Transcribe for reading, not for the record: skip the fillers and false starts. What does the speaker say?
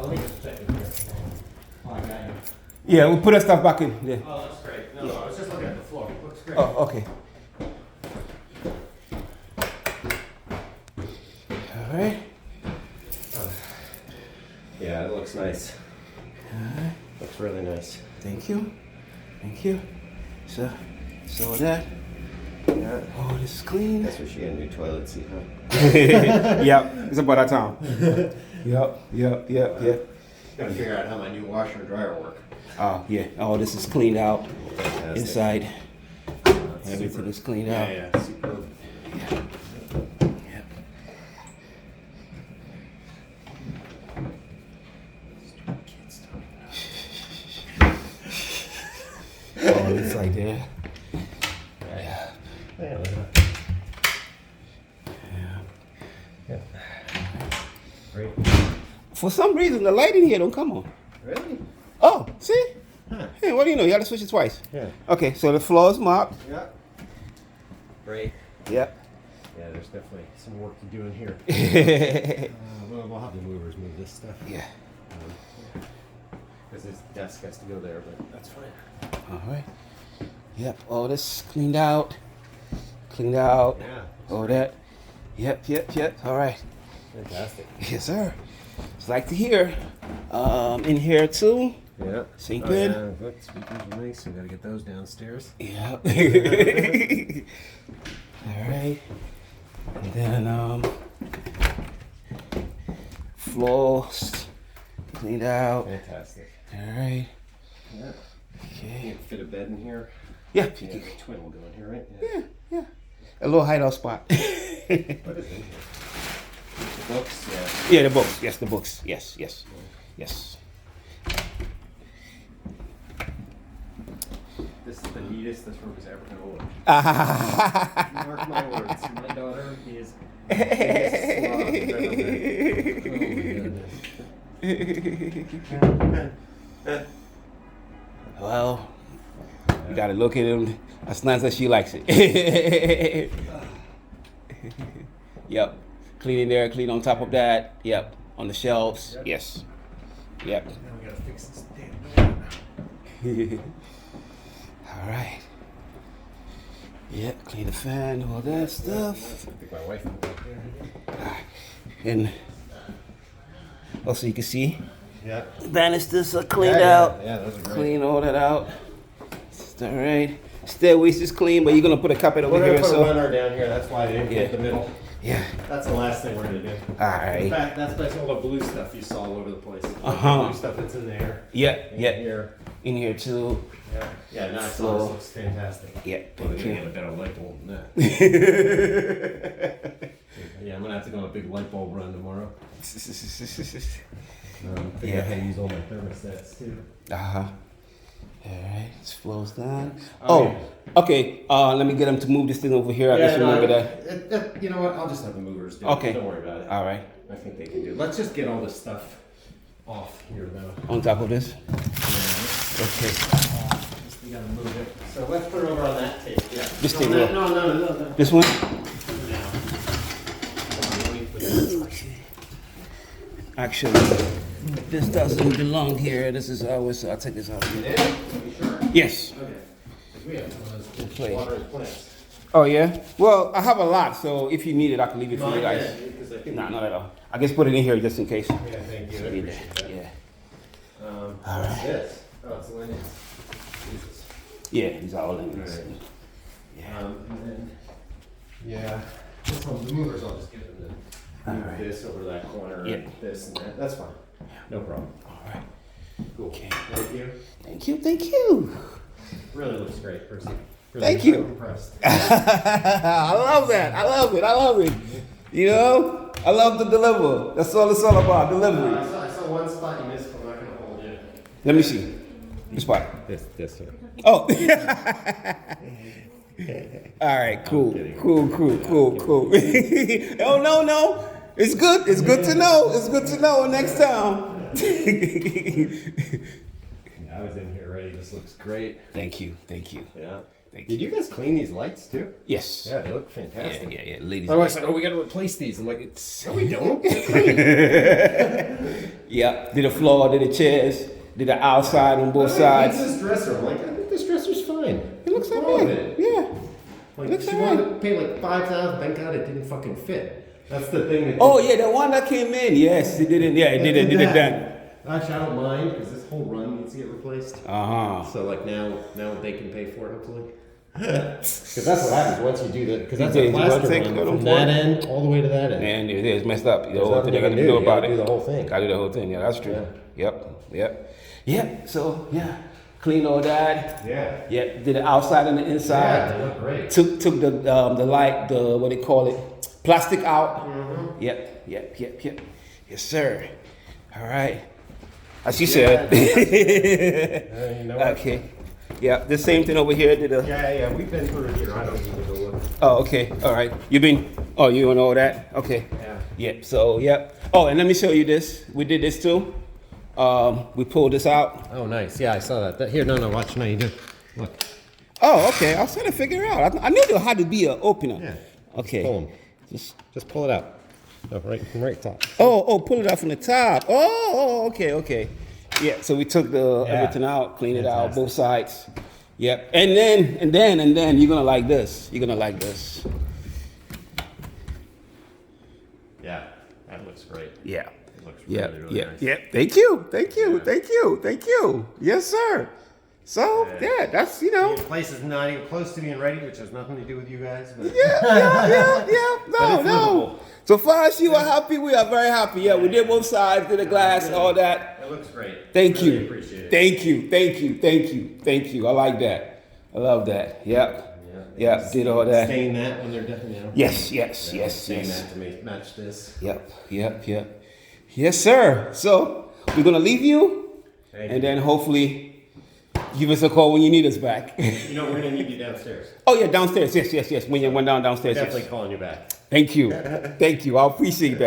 Oh, let me just check in here. Oh, I got you. Yeah, we'll put that stuff back in there. Oh, that's great. No, I was just looking at the floor. It looks great. Oh, okay. All right. Yeah, it looks nice. All right. Looks really nice. Thank you. Thank you. So that. Yeah. Oh, this is clean. That's where she got a new toilet seat, huh? Yep, it's about that time. Yep. Gotta figure out how my new washer and dryer work. Oh, yeah. Oh, this is cleaned out. Fantastic. Inside. That's Everything super. is cleaned out. Yeah, superb. Yep. Oh, it's like there. Yeah. Yeah. Yeah. Great. For some reason, the light in here don't come on. Really? Oh, see? Huh. Hey, what do you know? You got to switch it twice. Yeah. Okay, so the floor is mopped. Yeah. Great. Yep. Yeah, there's definitely some work to do in here. Yeah. We'll have the movers move this stuff. Because this desk has to go there, but that's fine. All right. Yep. All this cleaned out. Cleaned out. Yeah. All that. Yep. All right. Fantastic. Yes, sir. It's like to hear. In here too. Yeah. Sink Oh, bed. yeah. Look, speakers are nice. We gotta get those downstairs. Yep. All right. And then floors cleaned out. Fantastic. All right. Yeah. Okay. Can't fit a bed in here. Yeah. Yeah, the twin will go in here, right? Yeah. A little hideout spot. What is in here? The books, yeah. Yeah, the books. Yes, the books. Yes. This is the neatest this room is ever going to look. Ah. Mark my words. My daughter is the biggest slob I've ever met. Oh, my goodness. Well, you gotta look at him. That's nice that she likes it. Yep. Clean in there, clean on top of that. Yep. On the shelves. Yep. Yes. Yep. Now we got to fix this damn door. All right. Yep. Clean the fan, all that stuff. I think my wife will go there. And also you can see Yeah. banisters are cleaned Yeah, out. yeah, those are great. Clean all that out. It's all right. Stairways is clean, but you're gonna put a carpet over We're here. going to put a So runner down here. That's why I didn't Yeah. get the middle. yeah. That's the last thing we're going to do. All In right. fact, that's all the blue stuff you saw all over the place. Uh-huh. The blue stuff that's in there. Yeah. In Yeah. Here. In here too. Yeah. Yeah, now So- this looks fantastic. Yeah. Well, Thank they're you. going to get a better light bulb than that. Yeah, I'm going to have to go on a big light bulb run tomorrow. Figure Yeah. out how to use all my thermostats too. Uh-huh. All right, this flows down. Oh, Oh, okay. Let me get them to move this thing over here. I just remember that. You know what? I'll just have the movers do it. Okay. Don't worry about it. All right. I think they can do it. Let's just get all this stuff off here, though. On top of this. Yeah. Okay. Just we gotta move it. So let's put it over on that table. Yeah. This no, table. No. This one. Now. Hold on, let me put this. Actually, this doesn't belong here. This is ours. So I'll take this out. Yeah. You sure? Yes. Okay. We have one of those Please. watering plants. Oh yeah. Well, I have a lot, so if you need it, I can leave it for you guys. Because I think Nah, not at all. I just put it in here just in case. Yeah, thank you. I appreciate that. Yeah. All right. What's this? Oh, it's linens. Jesus. Yeah. These are all in this. All right. Yeah. And then, yeah, this one, the movers, I'll just get them to move Alright. this over that corner Yeah. and this and that. That's fine. No problem. All right. Cool. Okay. Thank you. Thank you. Thank you. Really looks great, Percy. Really, Thank you. I'm impressed. I love that. I love it. You know, I love to deliver. That's all it's all about, delivery. I saw one spot you missed, but I'm not going to hold you. Let me see. This spot. This, sir. Oh. All right, cool. Oh, no. It's good. It's good to know. It's good to know next time. I was in here already. This looks great. Thank you. Yeah. Thank Did you guys clean these lights too? Yes. Yeah, they look fantastic. Yeah. Ladies. My wife's like, oh, we got to replace these. I'm like, no, we don't. They're clean. Yeah. Did the floor, did the chairs, did the outside on both sides. What's this dresser? I'm like, I think this dresser's fine. It looks What's like wrong with it. Yeah. Like, Looks she alright. wanted to pay like $5,000. Thank God it didn't fucking fit. That's the thing. That Oh yeah, the one that came in. Yes, it didn't. Yeah, it did it done. Actually, I don't mind because this whole run needs to get replaced. So like now they can pay for it hopefully. Because that's what happens once you do that. Because that's a plaster run from that end all the way to that end. And it is messed up. There's nothing they can do about it. Do the whole thing. Gotta do the whole thing. Yeah, that's true. Yeah. Yep. So yeah, clean all that. Yeah. Yeah. Did the outside and the inside. Yeah, they look great. Took the light, the what they call it, plastic out. Mm-hmm. Yep. Yes, sir. All right. As she said. You know what? Okay. Yeah, the same thing over here. Yeah, we've been through it here. I don't even go look. Oh, okay. All right. You want all that? Okay. Yeah. Yep. So, yep. Oh, and let me show you this. We did this too. We pulled this out. Oh, nice. Yeah, I saw that. Here, no, watch. No, you do. Look. Oh, okay. I was trying to figure it out. I knew there had to be an opener. Yeah. Okay. Pull them. Just pull it out. No, right top. Oh, pull it out from the top. Oh, okay. Yeah. So we took everything out, cleaned it out, both sides. Yep. And then you're gonna like this. You're gonna like this. Yeah, that looks great. Yeah. It looks really nice. Yep. Thank you. Yes, sir. So that's The place is not even close to being ready, which has nothing to do with you guys. But Yeah. But it's No. livable. So far as you are happy, we are very happy. Yeah, we did both sides, did the glass, all that. It looks great. Thank Really you. Appreciate it. Thank you. I like that. I love that. Yep. Yeah. Did all that. Stain that when they're done. Yes. Stain that to match this. Yep. Yes, sir. So we're gonna leave you, and then hopefully give us a call when you need us back. You know, we're gonna need you downstairs. Oh yeah, downstairs. Yes. When you went downstairs. Definitely calling you back. Thank you. I appreciate that.